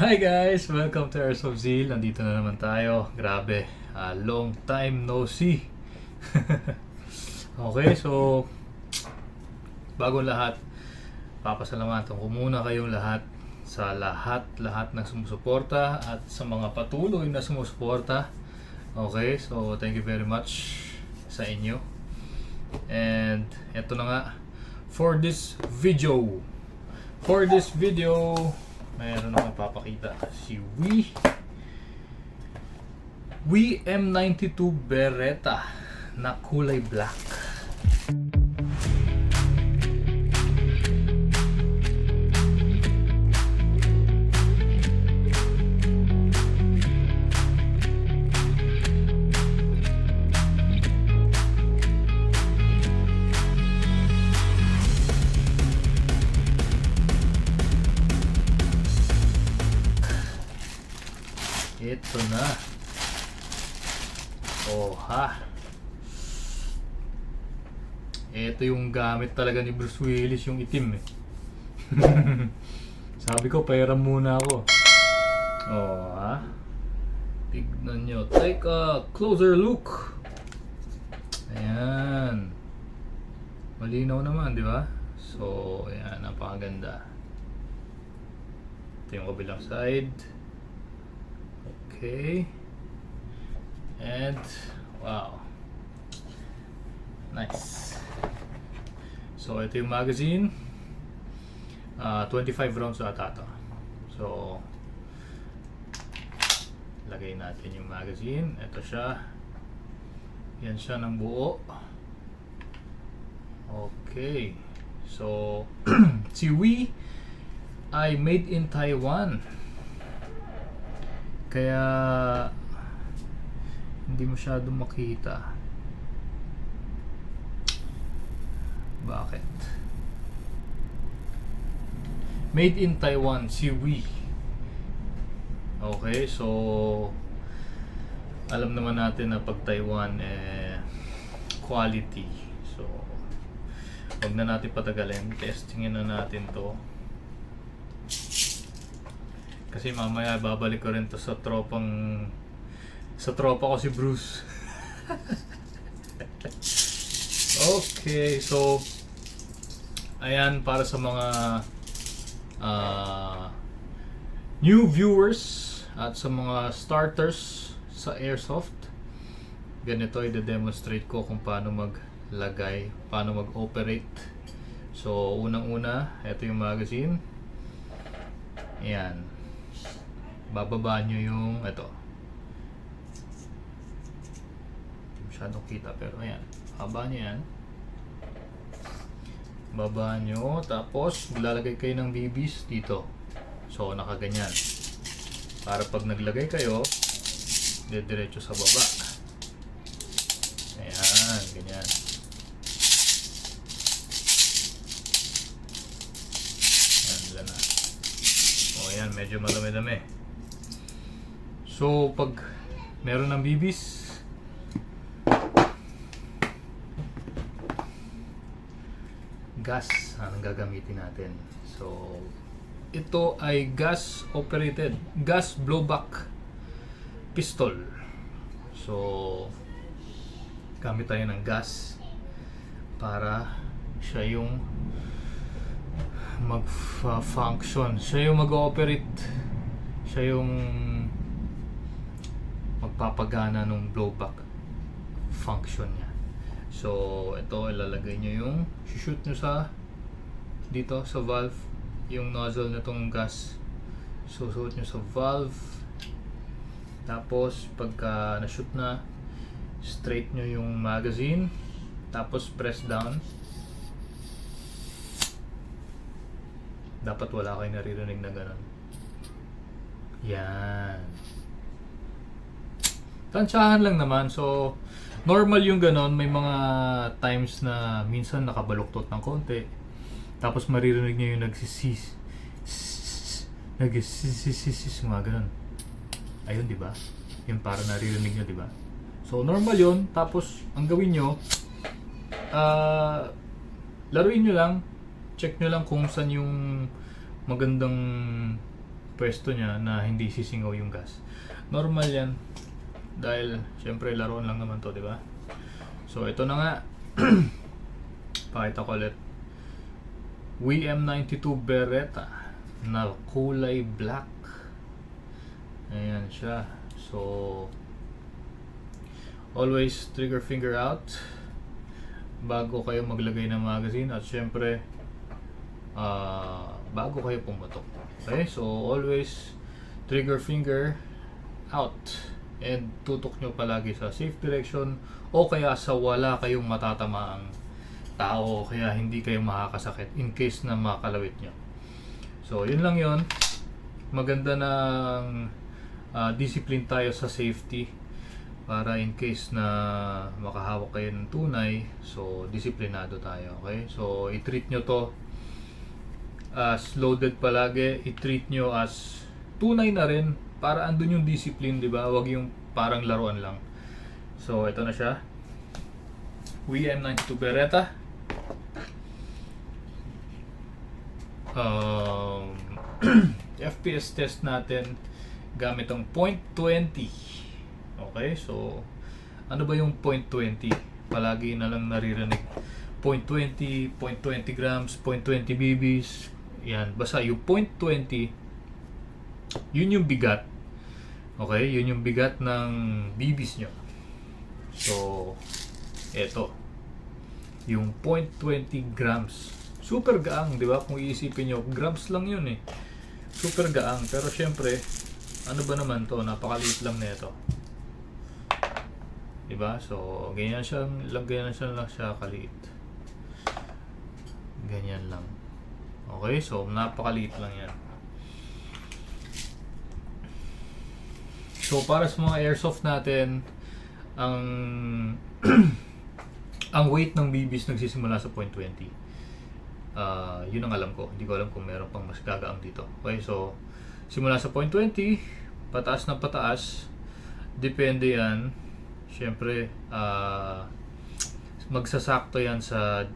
Hi guys! Welcome to Airs of Zeal. Nandito na naman tayo. Grabe, long time no see. Okay, so bago lahat, papasalamatan ko muna kayong lahat sa lahat ng sumusuporta at sa mga patuloy na sumusuporta. Okay, so thank you very much sa inyo. And eto na nga, for this video, mayroon akong papakita si Wii M92 Beretta na kulay black. Ito na. Oh ha. Ito yung gamit talaga ni Bruce Willis, yung itim eh. Sabi ko, pairam muna ako. Oh ha. Tignan nyo. Take a closer look. Ayan. Malinaw naman, di ba? So, ayan. Napakaganda. Ito yung kabilang side. Okay. And wow. Nice. So ito yung magazine. 25 rounds ata to. So lagay natin yung magazine. Ito siya. Yan siya ng buo. Okay. So si Wii ay made in Taiwan. Kaya hindi masyadong makita. Bakit? Made in Taiwan, si Wii. Okay, so alam naman natin na pag Taiwan quality. So wag na natin patagalin. Testingin na natin to. Kasi mamaya babalik ko rin to sa tropa ko si Bruce. Okay, so ayan, para sa mga new viewers at sa mga starters sa Airsoft, ganito i-demonstrate ko kung paano maglagay, paano mag-operate. So unang-una, ito yung magazine. Ayan, bababa nyo yung ito. Hindi masyadong kita pero ayan, baba nyo yan. Baba nyo, tapos maglalagay kayo ng BBs dito. So nakaganyan, para pag naglagay kayo diretso sa baba. Ayan, ganyan. Ayan, dala na. O ayan, medyo madami-dami. So pag meron ng BBs, gas ang gagamitin natin. So ito ay gas operated, gas blowback pistol. So gamit tayo ng gas para siya yung mag-function, siya yung mag-ooperate, siya yung magpapagana ng blowback function niya. So ito, ilalagay nyo yung shoot nyo sa dito sa valve, yung nozzle na tong gas. Susuot nyo sa valve, tapos pagka na-shoot na, straight nyo yung magazine, tapos press down. Dapat wala kayo naririnig na ganun. Yan, tansyahan lang naman. So normal yung ganon. May mga times na minsan nakabaluktot ng konti, tapos maririnig niyo yung nagsisis, mga ganon. Ayun, di ba? Yun, para naririnig niyo, di ba? So normal yun. Tapos ang gawin nyo, laruin nyo lang, check nyo lang kung saan yung magandang pwesto niya na hindi sisingaw yung gas. Normal yan dahil syempre laruan lang naman to, di ba? So ito na nga. Pakita ko ulit. WM92 Beretta na kulay black. Ayan siya. So always trigger finger out bago kayo maglagay ng magazine, at syempre bago kayo pumutok. Okay, so always trigger finger out and tutok nyo palagi sa safe direction o kaya sa wala kayong matatamaang tao, kaya hindi kayo makakasakit in case na makalawit nyo. So yun lang yun. Maganda ng discipline tayo sa safety para in case na makahawak kayo ng tunay, so disiplinado tayo. Okay, so i-treat nyo to as loaded palagi, i-treat nyo as tunay na rin para andun yung discipline, di ba? Wag yung parang laruan lang. So ito na siya, WM92 Beretta. FPS test natin gamit ang .20. Okay, so ano ba yung .20? Palagi na lang naririnig .20, .20 grams, .20 bb's. Yan, basta yung .20, yun yung bigat. Okay, yun yung bigat ng bb's nyo. So eto yung .20 grams, super gaang, di ba? Kung iisipin nyo, grams lang yun eh, super gaang. Pero syempre, ano ba naman to, napakaliit lang nito, di ba? So ganyan siya lang siya kaliit, ganyan lang. Okay, so napakaliit lang yan. So para sa mga airsoft natin, ang ang weight ng BBs nagsisimula sa .20. Yun ang alam ko. Hindi ko alam kung meron pang mas gagaang dito. Okay, so simula sa .20, pataas na pataas. Depende yan. Siyempre, magsasakto yan sa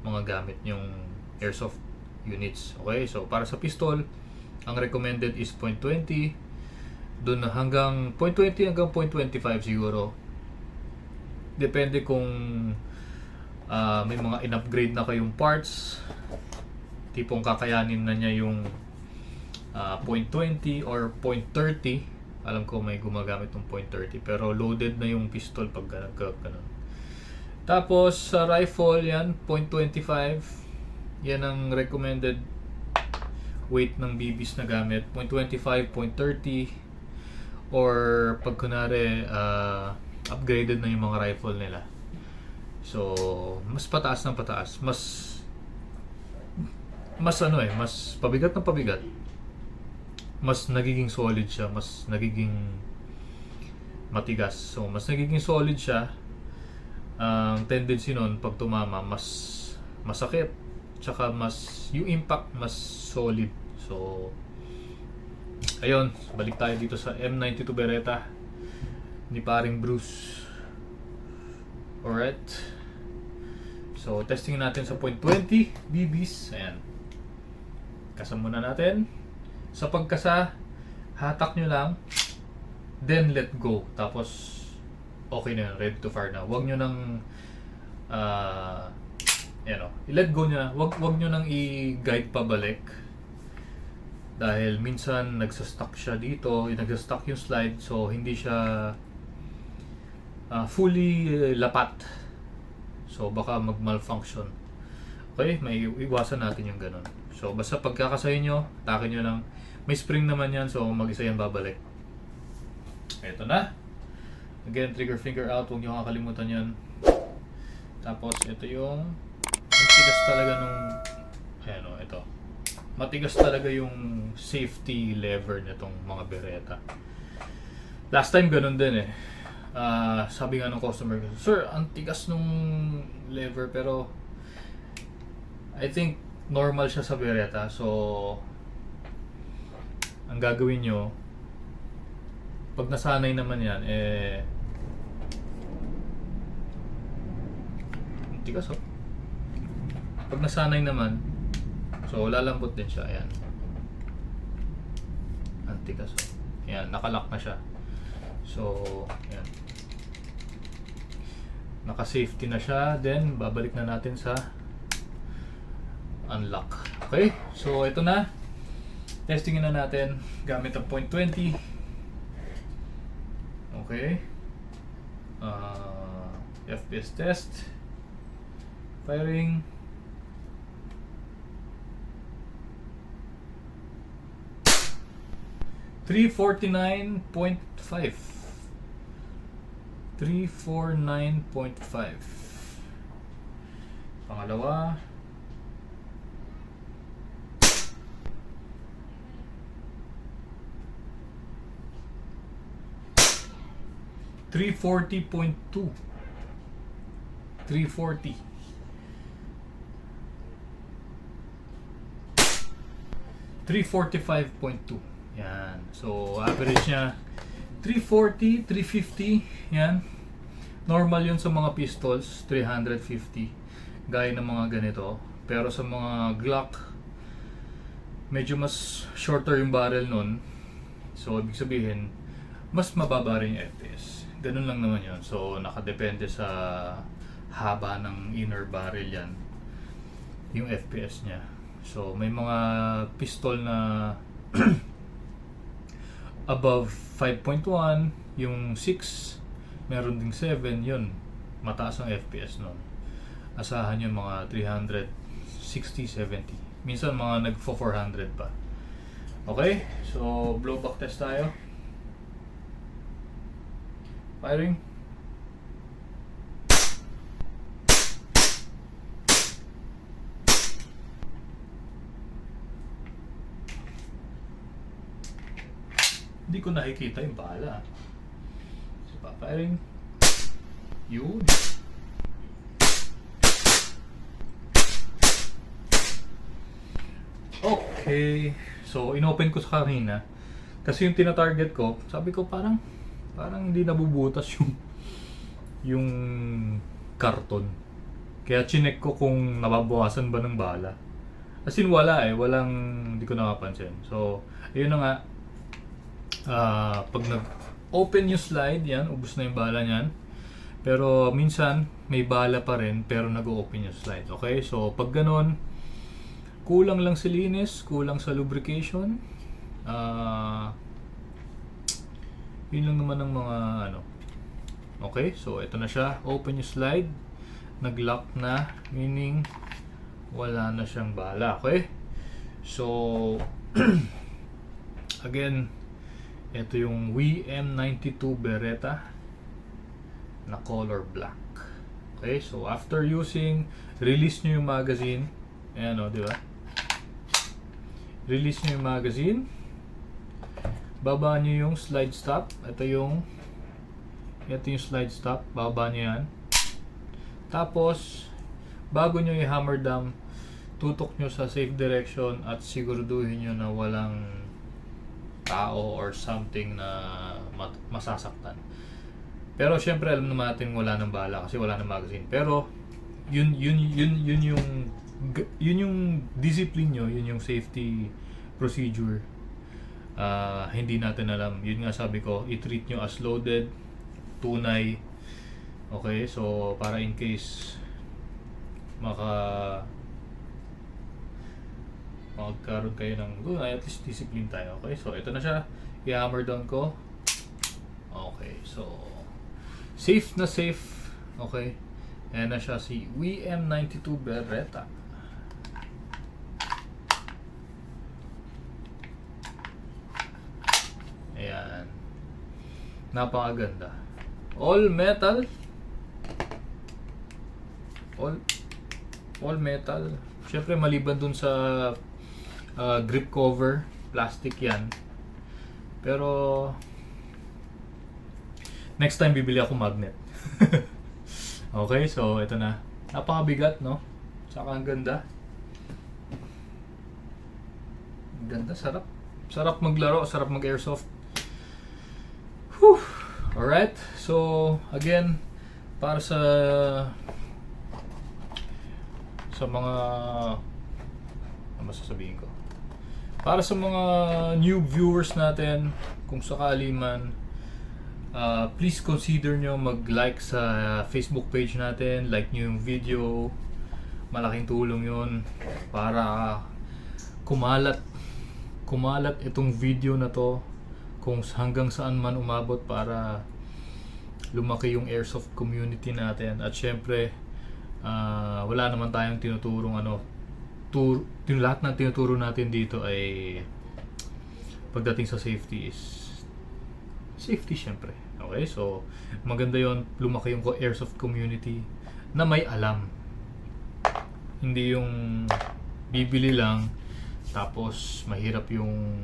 mga gamit yung airsoft units. Okay, so para sa pistol, ang recommended is .20. Doon hanggang .20 hanggang .25 siguro. Depende kung may mga in-upgrade na kayong parts, tipong kakayanin na niya yung .20 or .30. Alam ko may gumagamit ng .30 pero loaded na yung pistol pag ganun. Tapos sa rifle yan, .25. Yan ang recommended weight ng BBs na gamit. .25, .30. Or pag kunwari upgraded na yung mga rifle nila, so mas pataas ng pataas, mas pabigat ng pabigat, mas nagiging solid siya, mas nagiging matigas. So mas nagiging solid siya. Ang tendency nun pag tumama, mas masakit, tsaka mas yung impact mas solid. So ayun, balik tayo dito sa M92 Beretta ni paring Bruce. Alright, so testing natin sa .20 BBs. Ayan, kasa muna natin. Sa pagkasa, hatak nyo lang, then let go, tapos okay na yun, ready to fire na. Huwag nyo nang i-let go nyo na. Huwag nyo nang i-guide pabalik dahil minsan nagsa-stuck siya dito, nagsa-stuck yung slide, so hindi siya fully lapat, so baka mag-malfunction. Okay, may iwasan natin yung ganun. So basta pagkakasayin nyo, takin nyo lang. May spring naman yan, so mag-isa yan babalik. Ito na. Again, trigger finger out, huwag nyo kakalimutan yan. Tapos ito yung matigas talaga nung ito. Matigas talaga yung safety lever nitong mga Beretta. Last time ganun din eh. Sabi nga ng customer, "Sir, ang tigas nung lever," pero I think normal siya sa Beretta. So ang gagawin nyo, pag nasanay naman yan, tigas pag nasanay naman, so lalambot din siya. Ayan, tigas. Yan, nakalock na siya. So, yan. Naka-safety na siya. Then, babalik na natin sa unlock. Okay? So, ito na. Testingin na natin gamit ang .20. Okay. FPS test. Firing. .349.5. 349.5. Pangalawa. 340.2. 340. 345.2. Yan. So, average niya 340, 350. Yan. Normal yun sa mga pistols, 350. Gaya ng mga ganito. Pero sa mga Glock, medyo mas shorter yung barrel nun. So, ibig sabihin, mas mababa rin yung FPS. Ganun lang naman yun. So, nakadepende sa haba ng inner barrel yan. Yung FPS niya. So, may mga pistol na above 5.1, yung 6, meron ding 7, yun. Mataas ang FPS nun. Asahan yun mga 360, 70. Minsan mga nag-400 pa. Okay? So, blowback test tayo. Firing. Hindi ko nakikita yung bala. So, firing. Yun. Okay. So, inopen ko sa kanina. Kasi yung tina-target ko, sabi ko parang hindi nabubutas yung karton. Kaya chinek ko kung nababawasan ba ng bala. As in wala hindi ko nakapansin. So, ayun na nga. Pag nag-open yung slide, yan, ubos na yung bala niyan. Pero minsan may bala pa rin pero nag-open yung slide. Okay? So, pag ganon, kulang lang sa linis, kulang sa lubrication. Yun lang naman ang mga Okay, so ito na siya. Open yung slide. Nag-lock na, meaning wala na siyang bala. Okay? So, again, ito yung WM92 Beretta na color black. Okay, so after using, release nyo yung magazine. Ayan o, di ba? Release nyo yung magazine. Baba nyo yung slide stop. Ito yung slide stop. Baba nyo yan. Tapos, bago nyo i-hammer down, tutok nyo sa safe direction at siguraduhin nyo na walang tao or something na masasaktan. Pero syempre alam naman natin wala ng bala kasi wala ng magazine. Pero yun yung discipline nyo, yun yung safety procedure. Hindi natin alam. Yun nga sabi ko, i-treat nyo as loaded, tunay. Okay, so para in case magkaroon kayo ng at least discipline tayo. Okay, so ito na siya. I-hammer down ko. Okay, so safe na safe. Okay, ayan na siya, si WM92 Beretta. Ayan, napakaganda. All metal. All metal. Syempre maliban dun sa grip cover, plastic yan. Pero next time bibili ako magnet. Okay, so ito na. Napakabigat, no? Saka ang ganda. Ang ganda, sarap. Sarap maglaro, sarap mag-airsoft. Whew! Alright, so again, para sa mga ano masasabihin ko? Para sa mga new viewers natin, kung sakali man, please consider nyo mag-like sa Facebook page natin, like nyo yung video. Malaking tulong yun para kumalat itong video na to kung hanggang saan man umabot, para lumaki yung airsoft community natin. At syempre, wala naman tayong tinuturong lahat ng tinuturo natin dito ay pagdating sa safety is safety syempre. Okay, so maganda yon, lumaki yung airsoft community na may alam, hindi yung bibili lang tapos mahirap yung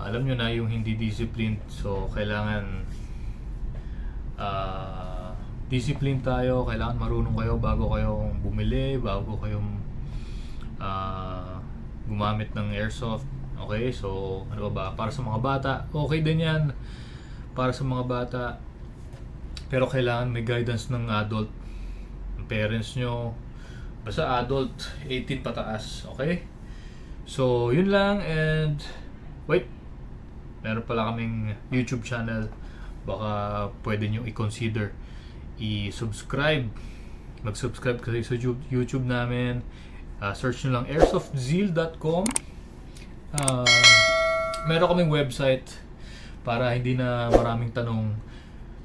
alam nyo na, yung hindi disciplined. So kailangan discipline tayo, kailangan marunong kayo bago kayong bumili, bago kayong gumamit ng airsoft. Okay, so ano ba? Para sa mga bata, okay din yan para sa mga bata, pero kailangan may guidance ng adult, ng parents nyo, basta adult 18 pataas. Okay, so yun lang. And wait, meron pala kaming YouTube channel, baka pwede nyo i-consider i-subscribe. Mag-subscribe kayo sa YouTube namin. Search nyo lang airsoftzeel.com. Meron kaming website para hindi na maraming tanong.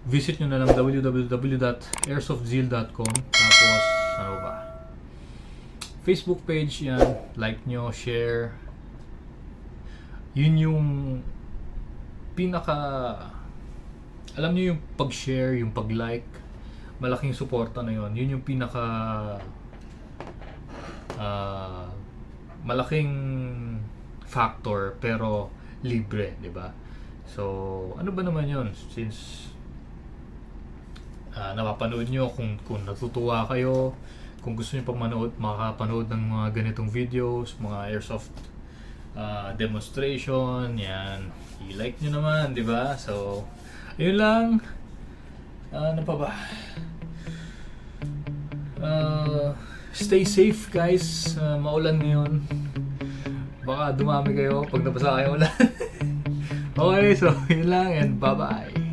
Visit nyo na lang www.airsoftzeel.com. Tapos ano ba, Facebook page yan, like nyo, share. Yun yung pinaka, alam nyo, yung pag-share, yung pag-like, malaking suporta na yun. Yun yung pinaka malaking factor, pero libre, di ba? So ano ba naman yun, since napapanood nyo, kung natutuwa kayo, kung gusto nyo pang makapanood ng mga ganitong videos, mga airsoft demonstration, yan, i-like nyo naman, di ba? So ayun lang. Ano pa ba? Stay safe guys. Maulan ngayon. Baka dumami kayo pag nabasa kayo ulan. Okay, so yun lang and bye bye.